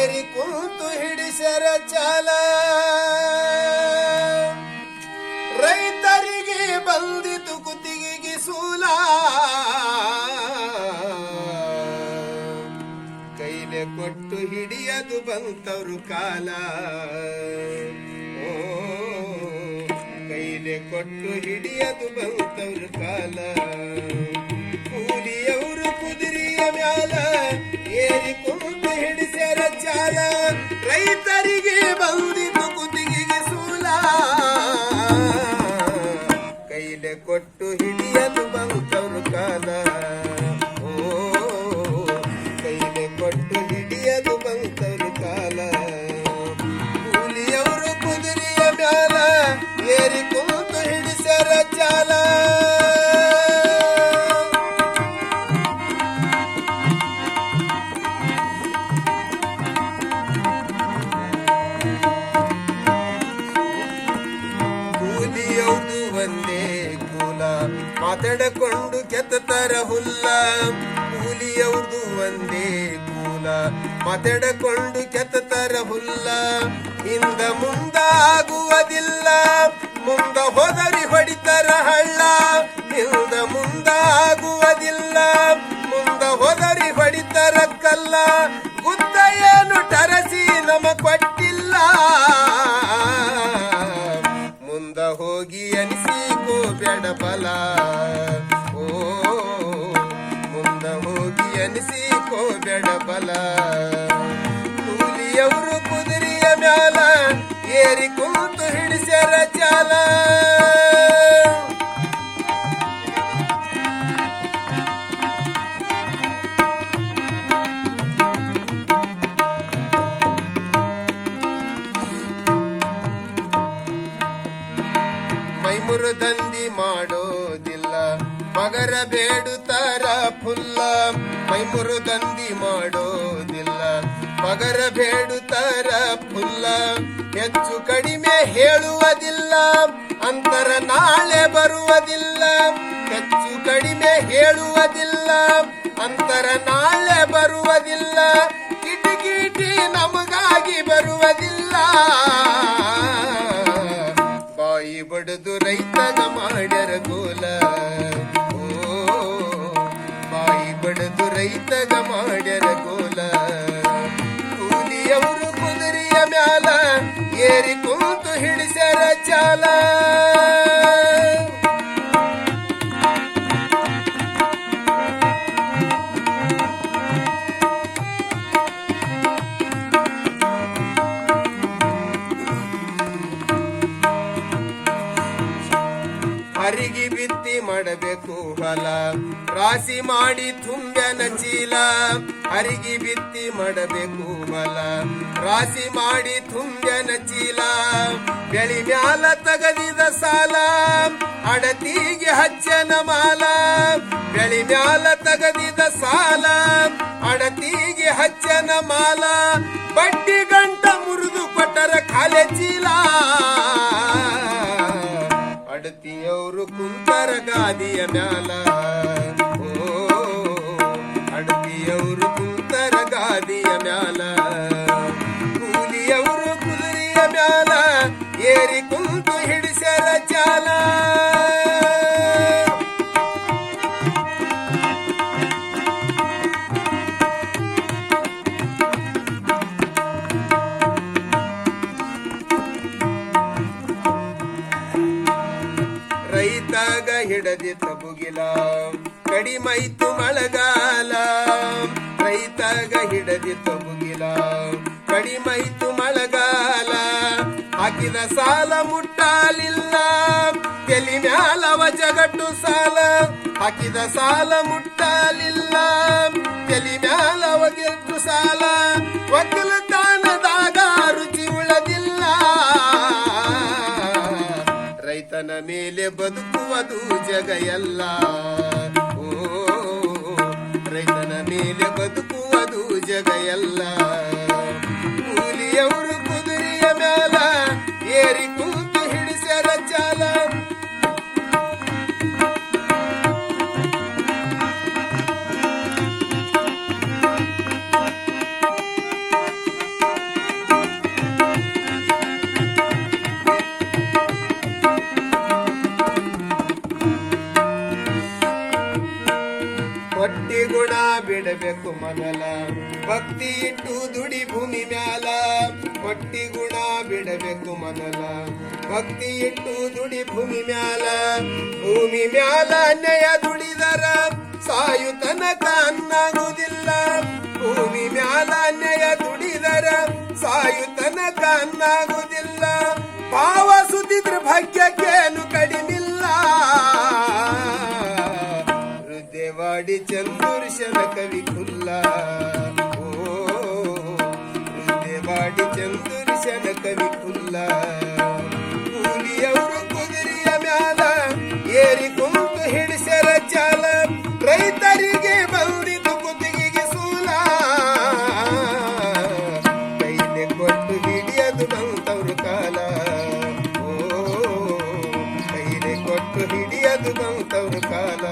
ಏರಿ ಕುಂತು ಹಿಡಿಸರ ಚಾಲ ರೈತರಿಗೆ ಬಂದಿತು ಕುತ್ತಿಗೆಗೆ ಸೂಲ ಕೈಲೆ ಕೊಟ್ಟು ಹಿಡಿಯದು ಬಂತವ್ರು ಕಾಲ ಕೈಲೆ ಕೊಟ್ಟು ಹಿಡಿಯದು ಬಂತವ್ರು ಕಾಲ ಕೂಲಿಯವರು ಕುದುರೆಯ ಮ್ಯಾಲ ಏರಿ ಕುಂತು ಹಿಡಿಸ್ಯಾರ ಚಾಲ ರೈತರಿಗೆ ಬಂದಿತು ಕುತ್ತಿಗೆಗೆ ಸೂಲ ಕೈಲೆ ಕೊಟ್ಟು ಹಿಡಿಯದು ಬಂತವ್ರು ಕಾಲ ಕೈಲೆ ಕೊಟ್ಟು ಹಿಡಿಯದು ಬಂತವ್ರು ಕಾಲ ಕೂಲಿಯವರು ಕುದುರೆಯ ಮ್ಯಾಲ ಏರಿ ಕುಂತು ಹಿಡಿಸ್ಯಾರ ಚಾಲ ಒಂದೇ ಕೂಲ ಮಾತಾಡಿಕೊಂಡು ಕೆತ್ತತರ ಹುಲ್ಲ ಕೂಲಿಯವ್ರದು ಒಂದೇ ಕೂಲ ಮಾತಾಡಿಕೊಂಡು ಕೆತ್ತತರ ಹುಲ್ಲ ಹಿಂದ ಮುಂದಾಗುವುದಿಲ್ಲ ಮುಂದ ಹೋದರಿ ಹೊಡಿತರ ಹಳ್ಳ ಹಿಂದ ಮುಂದಾಗುವುದಿಲ್ಲ ಮುಂದ ಹೋದರಿ ಹೊಡಿತರ ಕಲ್ಲ ಗುದ್ದ ಏನು ಟರಸಿ ನಮ ಕೊಟ್ಟಿಲ್ಲ ಮುಂದ ಹೋಗಿ ಅನಿಸಿಕೋ ಬೇಡ ಬಲ ಮುಂದ ಹೋಗಿ ಅನಿಸಿಕೋ ಬೇಡ ಬಲ ಕೂಲಿಯವರು ಕುದುರೆಯ ಮ್ಯಾಲ ಏರಿ ಕುಂತು ಹಿಡಿಸ್ಯಾರ ಚಾಲ ಮೈಮುರು ದಂಧಿ ಮಾಡೋದಿಲ್ಲ ಮಗರ ಬೇಡುತ್ತಾರ ಫುಲ್ಲ ಮೈಮುರು ದಂಧಿ ಮಾಡೋದಿಲ್ಲ ಮಗರ ಬೇಡುತ್ತಾರ ಫುಲ್ಲ ಹೆಚ್ಚು ಕಡಿಮೆ ಹೇಳುವುದಿಲ್ಲ ಅಂತರ ನಾಳೆ ಬರುವುದಿಲ್ಲ ಹೆಚ್ಚು ಕಡಿಮೆ ಹೇಳುವುದಿಲ್ಲ ಅಂತರ ನಾಳೆ ಬರುವುದಿಲ್ಲ ಕಿಟಿಕಿಟಿ ನಮಗಾಗಿ ಬರುವುದಿಲ್ಲ ಬಾಯಿ ಬಡದು ರೈತಗ ಮಾಡ್ಯರ ಗೋಲ ಬಾಯಿ ಬಡದು ರೈತಗ ಮಾಡ್ಯರ ಗೋಲ ಕೂಲಿಯವರು ಕುದುರೆಯ ಮ್ಯಾಲ ಏರಿ ಕುಂತು ಹಿಡಿಸ್ಯಾರ ಚಾಲ ಹರಿಗೆ ಬಿತ್ತಿ ಮಾಡಬೇಕು ಹೊಲ ರಾಶಿ ಮಾಡಿ ತುಂಬ್ಯನ ಚೀಲ ಹರಿಗೆ ಬಿತ್ತಿ ಮಾಡಬೇಕು ಹೊಲ ರಾಶಿ ಮಾಡಿ ತುಂಬ್ಯನ ಚೀಲ ಬೆಳಿ ಮ್ಯಾಲ ತಗದಿದ ಸಾಲ ಅಡತಿಗೆ ಹಚ್ಚನ ಮಾಲ ಬೆಳಿ ಮ್ಯಾಲ ತಗದಿದ ಸಾಲ ಅಡತಿಗೆ ಹಚ್ಚನ ಮಾಲ ಬಡ್ಡಿ ಗಂಟ ಮುರಿದು ಕೊಟ್ಟರ ಖಾಲೆ ಚೀಲ ಅಡತಿಯವರು ಕುಂತರ ಗಾದಿಯ ಮ್ಯಾಲ ಅಡತಿಯವರು ಕುಂತರ ಗಾದಿಯ ಮ್ಯಾಲ ಕೂಲಿಯವರು ಕುದುರೆಯ ಮ್ಯಾಲ ಏರಿ ಕುಂತು ಹಿಡಿಸ್ಯಾರ ಚಾಲ ರೈತಾಗ ಹಿಡದಿತ್ತ ಬುಗಿಲ ಕಡಿಮೈತು ಮಳೆಗಾಲ ರೈತಾಗ ಹಿಡದಿತ್ತ ಬುಗಿಲ ಕಡಿಮೈತು ಮಳೆಗಾಲ ಹಾಕಿದ ಸಾಲ ಮುಟ್ಟಾಲಿಲ್ಲ ತೆಲಿ ಮ್ಯಾಲವ ಜಗಟ್ಟು ಸಾಲ ಹಾಕಿದ ಸಾಲ ಮುಟ್ಟಾಲಿಲ್ಲ ತೆಲಿ ಮ್ಯಾಲವ ಗೆಟ್ಟು ಸಾಲ ಒಕ್ಕಲತನದಾಗ ರುಚಿ ಉಳದಿಲ್ಲ ರೈತನ ಮೇಲೆ ಬದುಕುವುದು ಜಗ ಎಲ್ಲ ರೈತನ ಮೇಲೆ ಬದುಕುವುದು ಜಗ ಎಲ್ಲ ಕೂಲಿಯವರು ಕುದುರೆಯ ಮ್ಯಾಲ ಏರಿ ಕುಂತು ಹಿಡಿಸ್ಯಾರ ಚಾಲ ಬಿಡಬೇಕು ಮೊದಲ ಭಕ್ತಿ ಇಟ್ಟು ದುಡಿ ಭೂಮಿ ಮ್ಯಾಲ ಹೊಟ್ಟಿ ಗುಣ ಬಿಡಬೇಕು ಮೊದಲ ಭಕ್ತಿ ಇಟ್ಟು ದುಡಿ ಭೂಮಿ ಮ್ಯಾಲ ಅನ್ಯಾಯ ದುಡಿದರ ಸಾಯು ತನಕ ಅನ್ನಾಗುವುದಿಲ್ಲ ಭೂಮಿ ಮ್ಯಾಲ ಅನ್ಯಾಯ ದುಡಿದರ ಸಾಯು ತನಕ ಅನ್ನಾಗುವುದಿಲ್ಲ ಭಾವ ಸುತ್ತಿದ್ರ ಭಾಗ್ಯಕ್ಕೇನು ಕಡಿಮಿಲ್ಲ ಹೃದಯವಾಡಿ ಚಂದೂರ್ಶನ ಕವಿ ಕುಲ್ಲ ಹೃದಯವಾಡಿ ಚಂದೂರ್ಶನ ಕವಿ ಕುಲ್ಲ ಕೂಲಿಯವರು ಕುದುರೆಯ ಮ್ಯಾಲ ಏರಿ ಕುಂತು ಹಿಡಿಸರ ಚಾಲ ರೈತರಿಗೆ ಬಂದಿತು ಕುತ್ತಿಗೆಗೆ ಸೂಲ ಕೈಲೆ ಕೊಟ್ಟು ಹಿಡಿಯದು ಬಂತವ್ರ ಕಾಲ ಕೈಲೆ ಕೊಟ್ಟು ಹಿಡಿಯದು ಬಂತವ್ರ ಕಾಲ